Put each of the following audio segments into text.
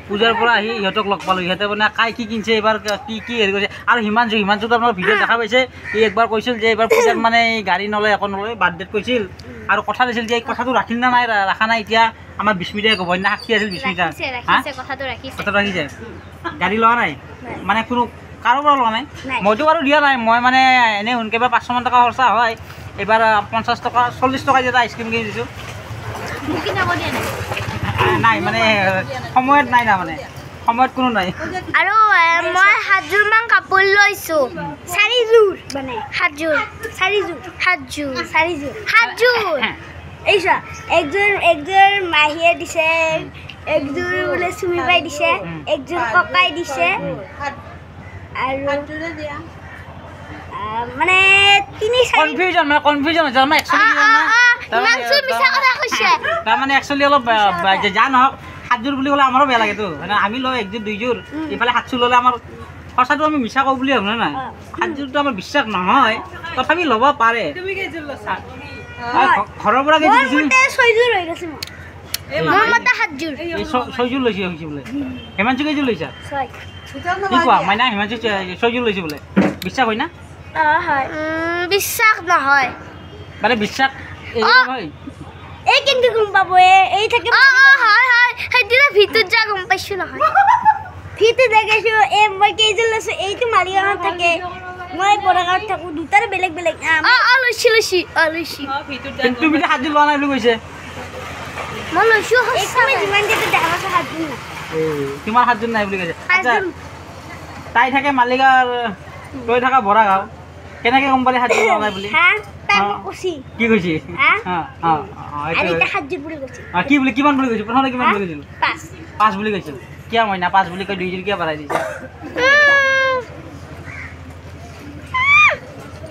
পূজাৰ পৰা আহি ইহঁতক লগ পালোঁ ইহঁতে মানে কাই কি কিনছে এইবাৰ কি হেৰি কৰিছে আৰু হিমাংশুতো আপোনাৰ ভিডিঅ' দেখা পাইছে ই একবাৰ কৈছিল যে এইবাৰ পূজাত মানে গাড়ী নলয় একো নলয় বাৰ্থডেত কৈছিল আৰু কথা দিছিল যে এই কথাটো ৰাখিল না নাই ৰাখা নাই এতিয়া আমাৰ বিস্মিতাই ক'ব না সাক্ষী আছিল বিস্মিতা কথাটো ৰাখিছে গাড়ী লোৱা নাই মানে কোনো কাৰো পৰা লোৱা নাই মইতো বাৰু দিয়া নাই মই মানে এনেই সোনকে বা 500 মান টকা খৰচা হয় এইবাৰ 50 টকা 40 টকা এটা আইচক্ৰীম কিনি দিছোঁ নাই মানে সময়ত নাই না মানে সময়ত কোনো নাই আৰু মই 7যোৰ মান কাপোৰ লৈছোঁ 4যোৰ মানে 7যোৰ এইছা একযোৰ মাহীয়ে দিছে একযোৰ বোলে চুমি পাই দিছে একযোৰ ককাই দিছে আৰু মানে কনফিউজন হৈছে মানে তাৰমানে একচুৱেলি অলপ যা নহওক 7যোৰ বুলি ক'লে আমাৰো বেয়া লাগেতো মানে আমি লওঁ 1যোৰ 2যোৰ ইফালে 7যোৰ ল'লে আমাৰ সঁচাটো আমি মিছা কওঁ বুলি ভাবোঁ নাই 7যোৰটো আমাৰ বিশ্বাস নহয় তথাপি ল'ব পাৰে ঘৰৰ পৰা 6যোৰ লৈছে হৈছে বোলে হিমাংশু কেইযোৰ লৈছা কি কোৱা মাইনা হিমাংশু 6যোৰ লৈছে বোলে বিশ্বাস হয় না বিশ্বাস নহয় মানে বিশ্বাস হয় এই কিন্তু গম পাব এই থাকে হয় সেইদিনা ভিতৰত যা গম পাইছোঁ নহয় ভিতৰত দেখিছোঁ মই কেইযোৰ লৈছোঁ এইটো মালিগাঁৱত থাকে মই বৰাগাঁৱত থাকোঁ দুটাৰ বেলেগ লৈছোঁ তুমি 7যোৰ লোৱা নাই বুলি কৈছে মই লৈছোঁ যিমান দেখা পাইছোঁ 7যোৰ নাই কিমান 7যোৰ নাই বুলি কৈছে আচ্ছা তাই থাকে মালিগাঁৱৰ তই থাকা বৰাগাঁও কেনেকৈ গম পালি 7যোৰ লোৱা নাই বুলি কি কৈছে কি বুলি কিমান বুলি কৈছে প্ৰথমতে কিমান বুলি কৈছিল 5 বুলি কৈছিল কিয় মইনা 5 বুলি কৈ 2যোৰ কিয় বঢ়াই দিছে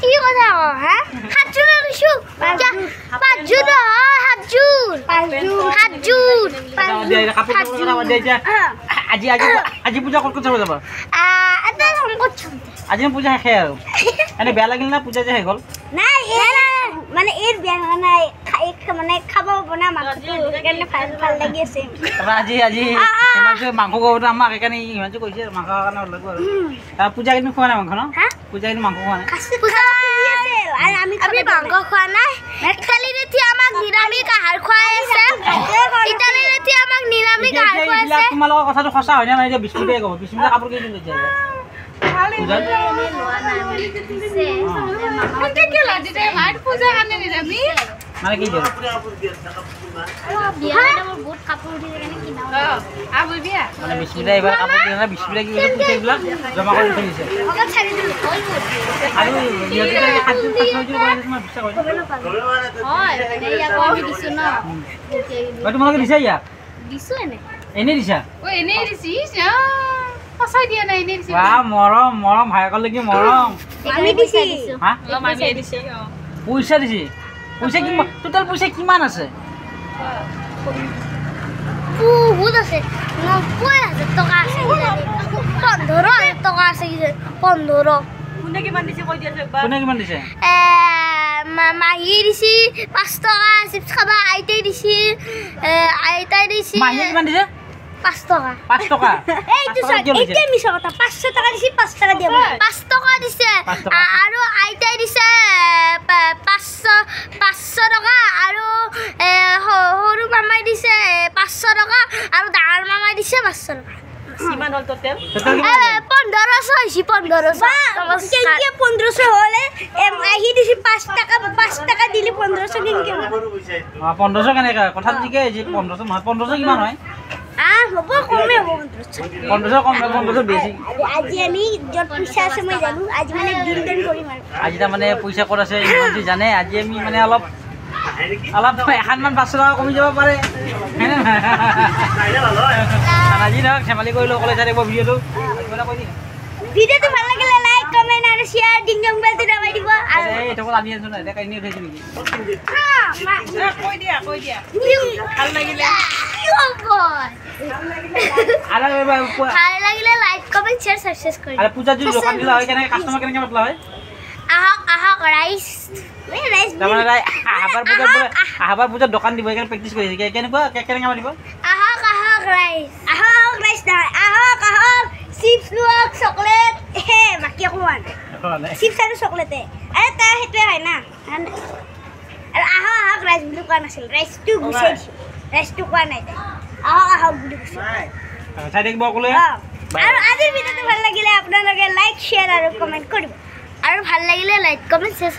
কি কথা হা 7যোৰ লৈছোঁ 5যোৰ আজি পূজা ক'ত চাব যাবা আজি পূজা শেষে আৰু এনে বেয়া লাগিল না পূজা যে শেষ হ'ল নাই মানে এর বেয়া নাই মানে খাব বনা মাংসটো সেইকাৰণে ভাল লাগি আছে আজি হিমাংশু মাংস খাব আমাক সেইকাৰণে হিমাংশু কৈছে মাংস কাৰণে লাগিব আৰু পূজা কিন্তু খোৱা নাই মাংস ন পূজা কিন্তু মাংস খোৱা নাই আমি মাংস খোৱা নাই খালি ৰেতি আমাক নিৰামিষ আহাৰ খুৱাই আছে ইতালি ৰেতি আমাক নিৰামিষ আহাৰ খুৱাই আছে তোমালোকৰ কথাটো সঁচা হয় না নাই যে বিস্কুটে ক'ব বিস্কুটে কাপোৰ কেইদিন লৈছে মানে কি মানে বিস্কুটে এইবাৰ কাপোৰ কিনা বিস্কুটে কি কৈছে পইচা এইবিলাক জমা কৰি থৈ দিছে আৰু তোমালোকে দিছা ইয়াক এনেই দিছা মৰম ভায়েকৰ লাগি মৰম পইচা দিছে পইচা কিমান টোটেল পইচা কিমান আছে বহুত আছে 90,000 টকা আছে 15,000 টকা আছে 15 কোনে কিমান দিছে কৈ দিয়া মাহী দিছি 5 টকা চিপছ খাবা আইতাই দিছি মাহী কিমান দিছে 5 টকা এইটো এতিয়া মিছা কথা 500 টকা দিছি 5 টকা দিয়া 5 টকা দিছে আৰু আইতাই দিছে 500 টকা আৰু সৰু মামাই দিছে 500 টকা আৰু ডাঙৰ মামাই দিছে 500 টকা কিমান হল টোটেল 1500 হৈছে 1500 কেনকে 1500 হলে আহি দিছি 5 টাকা দিলি 1500 কেনকে 1500 কেনেকা কথা ঠিকে যে 1500 নহয় 1500 কিমান হয় হ'ব কমে হ'ব 1500 কম 1500 বেছি আজি আমি যত পইচা আছে মই জানো আজি মানে দিন কৰিম আৰু আজি তাৰ মানে পইচা ক'ত আছে ইমানটি জানে আজি আমি মানে অলপ এখানমান 500 টকা কমি যাব পাৰে আজি ধৰক ধেমালি কৰিলোঁ অকলে চাই থাকিব ভিডিঅ'টো ভাল লাগিলে লাইক কমেণ্ট আৰু শ্বেয়াৰ ডিংগম বেলটো দবাই দিব আৰু এইটো আনি আছো না দেখা এনেই উঠাইছো নেকি কৈ দিয়া ভাল লাগিলে ভাল লাগিলে লাইক কমেণ্ট শ্বেয়াৰ সাবস্ক্ৰাইব কৰি আৰু পূজা যদি দোকান দিলা হয় কেনেকৈ কাষ্টমাৰ কেনেকৈ মাতলা হয় আহক ৰাইচ তাৰমানে আহাবাৰ পূজাত দোকান দিব সেইকাৰণে প্ৰেক্টিচ কৰিছে কেনেকুৱা কেনেকৈ মাতিব আহক ৰাইচ চিপছ আৰু চকলেটে আৰে তাৰ সেইটোৱে হয় না আৰু আহক ৰাইচ বুলি কোৱা নাছিল ৰাইচটো গুচাই দিছোঁ ৰাইচটো কোৱা নাই তাই আহক বুলি কৈছোঁ চাই থাকিব অকলে আৰু আজিৰ ভিডিঅ'টো ভাল লাগিলে আপোনালোকে লাইক শ্বেয়াৰ আৰু কমেণ্ট কৰিব আৰু ভাল লাগিলে লাইক কমেণ্ট শ্বেয়াৰ